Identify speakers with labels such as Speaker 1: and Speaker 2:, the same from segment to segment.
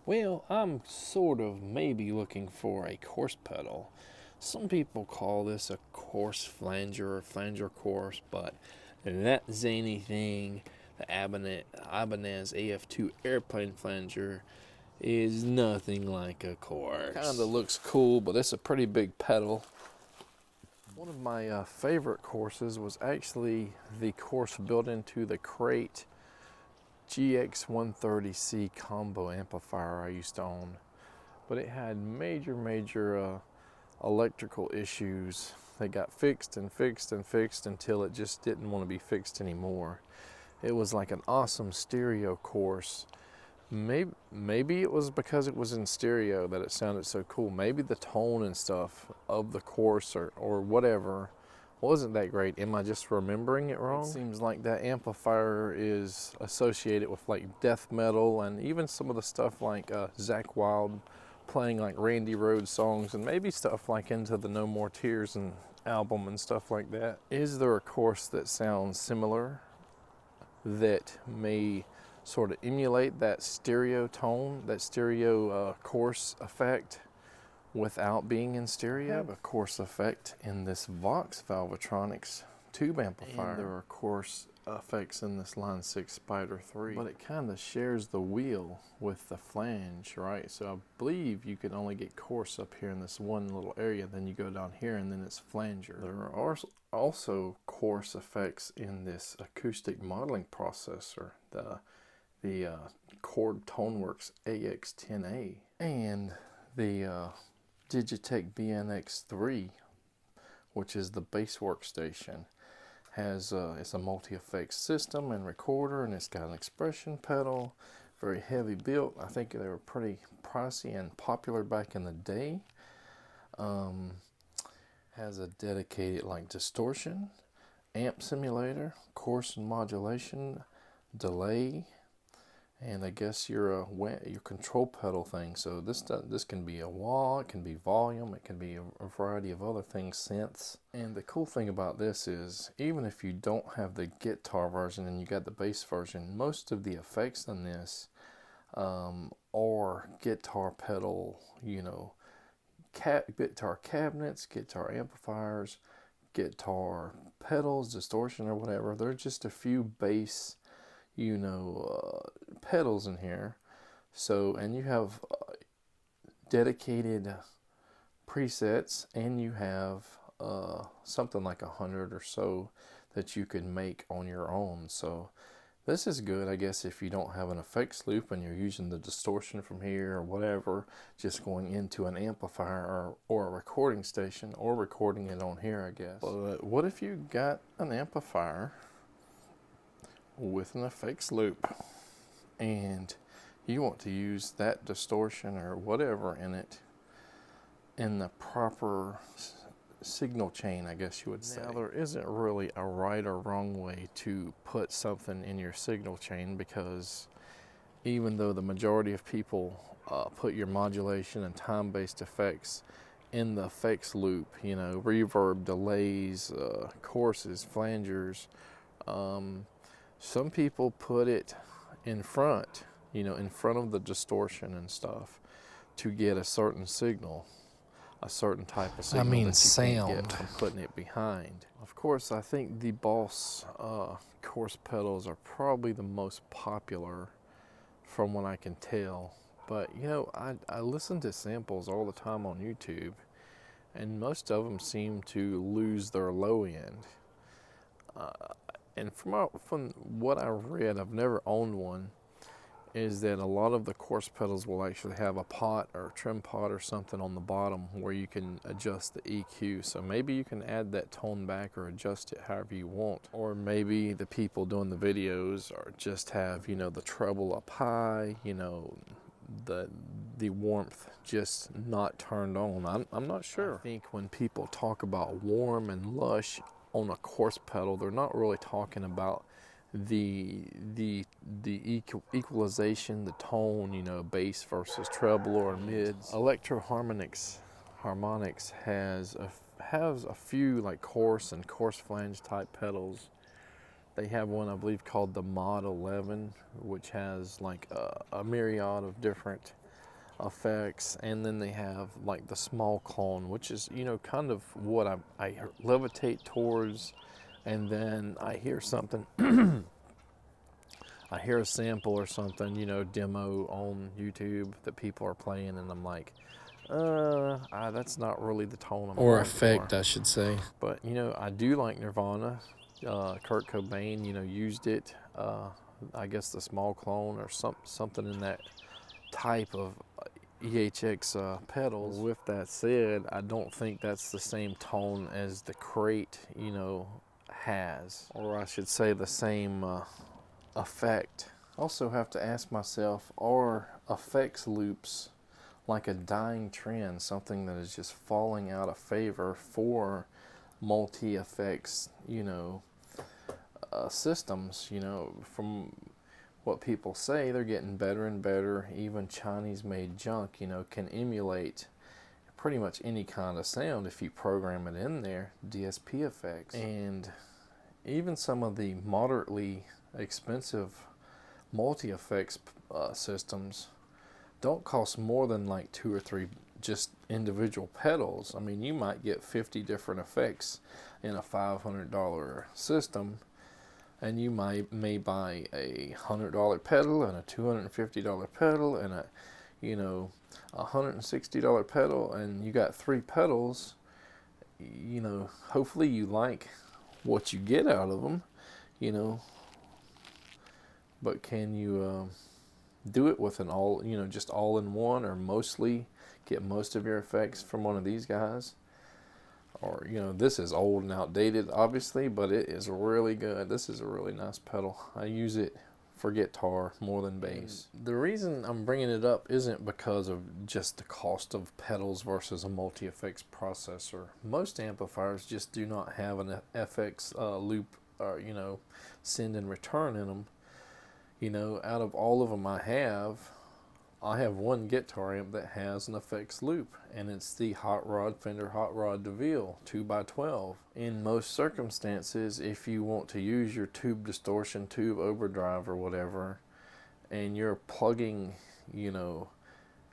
Speaker 1: Well, I'm sort of maybe looking for a coarse pedal. Some people call this a coarse flanger or flanger coarse, but that zany thing, the Ibanez AF2 airplane flanger, is nothing like a coarse. Kinda looks cool, but it's a pretty big pedal. One of my favorite courses was actually the course built into the crate GX130C combo amplifier I used to own, but it had major electrical issues. They got fixed and fixed and fixed until it just didn't want to be fixed anymore. It was like an awesome stereo course. Maybe it was because it was in stereo that it sounded so cool. Maybe the tone and stuff of the course or whatever wasn't that great. Am I just remembering it wrong? It seems like that amplifier is associated with like death metal and even some of the stuff like Zakk Wylde playing like Randy Rhoads songs and maybe stuff like Into the No More Tears and album and stuff like that. Is there a course that sounds similar that may sort of emulate that stereo tone, that stereo coarse effect without being in stereo? I have a coarse effect in this Vox Valvetronics tube amplifier. And there are coarse effects in this Line 6 Spider 3, but it kind of shares the wheel with the flange, right? So I believe you can only get coarse up here in this one little area, then you go down here and then it's flanger. There are also coarse effects in this acoustic modeling processor, the Chord Toneworks AX10A, and the Digitech BNX3, which is the bass workstation. It's a multi-effects system and recorder, and it's got an expression pedal, very heavy built. I think they were pretty pricey and popular back in the day. Has a dedicated like distortion, amp simulator, coarse and modulation, delay, and I guess your control pedal thing. So this can be a wah, it can be volume, it can be a variety of other things, synths. And the cool thing about this is, even if you don't have the guitar version and you got the bass version, most of the effects in this are guitar pedal, guitar cabinets, guitar amplifiers, guitar pedals, distortion or whatever. They're just a few bass pedals in here. So, and you have dedicated presets, and you have something like 100 or so that you can make on your own. So this is good, I guess, if you don't have an effects loop and you're using the distortion from here or whatever, just going into an amplifier or a recording station, or recording it on here, I guess. But what if you got an amplifier with an effects loop and you want to use that distortion or whatever in it in the proper signal chain, I guess you would say. Now, there isn't really a right or wrong way to put something in your signal chain, because even though the majority of people put your modulation and time-based effects in the effects loop, reverb, delays, courses, flangers, some people put it in front, in front of the distortion and stuff, to get a certain signal, a certain type of signal that you can't get from putting it behind. Of course, I think the Boss coarse pedals are probably the most popular from what I can tell. But, I listen to samples all the time on YouTube, and most of them seem to lose their low end. And from what I've read, I've never owned one, is that a lot of the coarse pedals will actually have a pot or trim pot or something on the bottom where you can adjust the EQ. So maybe you can add that tone back or adjust it however you want. Or maybe the people doing the videos are just have, the treble up high, the warmth just not turned on. I'm not sure. I think when people talk about warm and lush on a coarse pedal, they're not really talking about the equalization, the tone, bass versus treble or mids. Harmonix has a few like coarse and coarse flange type pedals. They have one, I believe, called the Mod 11, which has like a myriad of different effects, and then they have like the small clone, which is, you know, kind of what I levitate towards. And then I hear something, I hear a sample or something, you know, demo on YouTube that people are playing, and I'm like, that's not really the tone I'm
Speaker 2: Or
Speaker 1: going
Speaker 2: effect,
Speaker 1: for.
Speaker 2: I should say.
Speaker 1: But, you know, I do like Nirvana. Kurt Cobain, you know, used it. I guess the small clone or something in that type of EHX pedals. With that said, I don't think that's the same tone as the Crate, you know, has, or I should say the same effect. Also have to ask myself, are effects loops like a dying trend, something that is just falling out of favor for multi-effects, you know, systems? You know, from what people say, they're getting better and better. Even Chinese-made junk, you know, can emulate pretty much any kind of sound if you program it in there, DSP effects. And even some of the moderately expensive multi-effects systems don't cost more than like 2 or 3 just individual pedals. I mean, you might get 50 different effects in a $500 system, and you may buy a $100 pedal and a $250 pedal and a, you know, $160 pedal, and you got 3 pedals. You know, hopefully you like what you get out of them, you know, but can you do it with an all, you know, just all in one, or mostly get most of your effects from one of these guys? Or, you know, this is old and outdated obviously, but it is really good. This is a really nice pedal. I use it for guitar more than bass. The reason I'm bringing it up isn't because of just the cost of pedals versus a multi-effects processor. Most amplifiers just do not have an FX loop, or, you know, send and return in them. You know, out of all of them I have one guitar amp that has an effects loop, and it's the Fender Hot Rod Deville 2x12. In most circumstances, if you want to use your tube distortion, tube overdrive or whatever, and you're plugging, you know,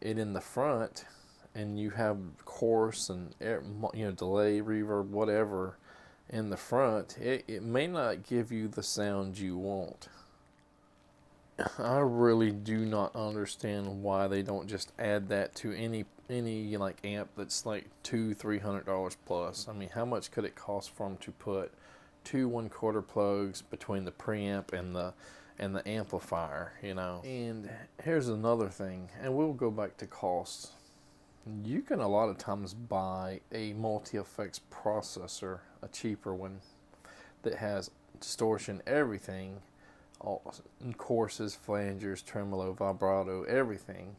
Speaker 1: it in the front, and you have chorus and air, you know, delay, reverb, whatever in the front, it may not give you the sound you want. I really do not understand why they don't just add that to any like amp that's like $200-300 plus. I mean, how much could it cost for them to put 2 1/4 plugs between the preamp and the amplifier, you know? And here's another thing, and we'll go back to costs. You can a lot of times buy a multi-effects processor, a cheaper one, that has distortion, everything, all courses, flangers, tremolo, vibrato, everything.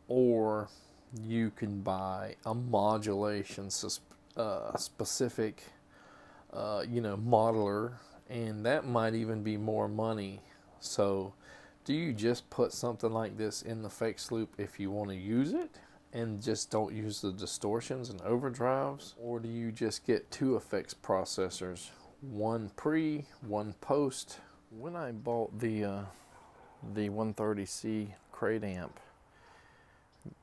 Speaker 1: Or you can buy a modulation specific, you know, modeler, and that might even be more money. So do you just put something like this in the effects loop if you want to use it, and just don't use the distortions and overdrives? Or do you just get 2 effects processors, one pre, one post? When I bought the 130C Crate amp,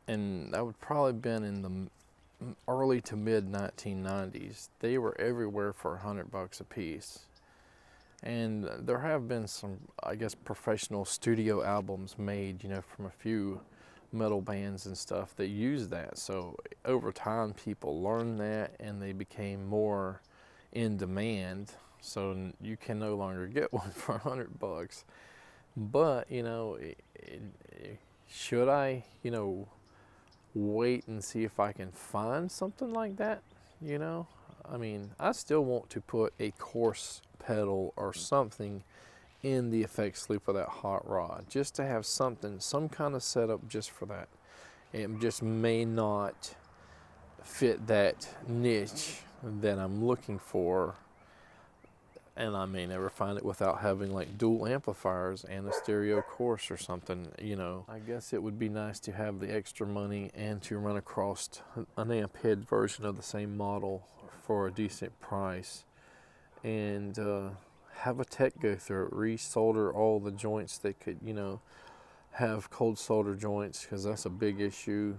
Speaker 1: and that would probably been in the early to mid 1990s, they were everywhere for $100 a piece. And there have been some, I guess, professional studio albums made, you know, from a few metal bands and stuff that use that. So over time people learned that, and they became more in demand. So you can no longer get one for $100. But, you know, should I, you know, wait and see if I can find something like that? You know, I mean, I still want to put a coarse pedal or something in the effects loop of that hot rod, just to have something, some kind of setup just for that. It just may not fit that niche that I'm looking for, and I may never find it without having like dual amplifiers and a stereo course or something, you know. I guess it would be nice to have the extra money and to run across an amp head version of the same model for a decent price, and have a tech go through it, resolder all the joints that could, you know, have cold solder joints, because that's a big issue.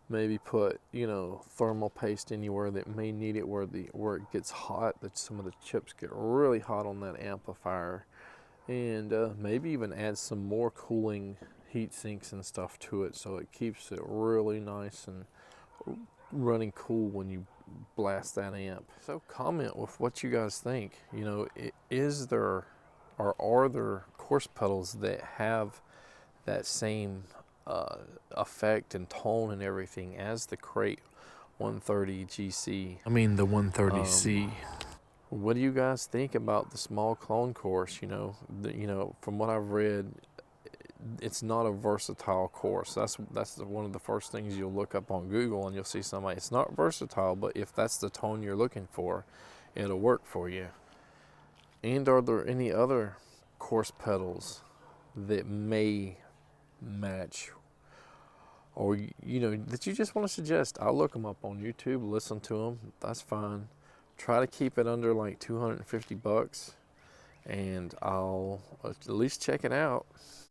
Speaker 1: Maybe put, you know, thermal paste anywhere that may need it, where it gets hot, that some of the chips get really hot on that amplifier. And maybe even add some more cooling heat sinks and stuff to it, so it keeps it really nice and running cool when you blast that amp. So comment with what you guys think. You know, is there, or are there course pedals that have that same effect and tone and everything as the Crate 130 GC? I mean the 130C. What do you guys think about the small clone course? You know, from what I've read, it's not a versatile course. That's one of the first things you'll look up on Google, and you'll see somebody. It's not versatile, but if that's the tone you're looking for, it'll work for you. And are there any other course pedals that may match, or you know, that you just want to suggest? I'll look them up on YouTube, listen to them. That's fine. Try to keep it under like 250 bucks, and I'll at least check it out.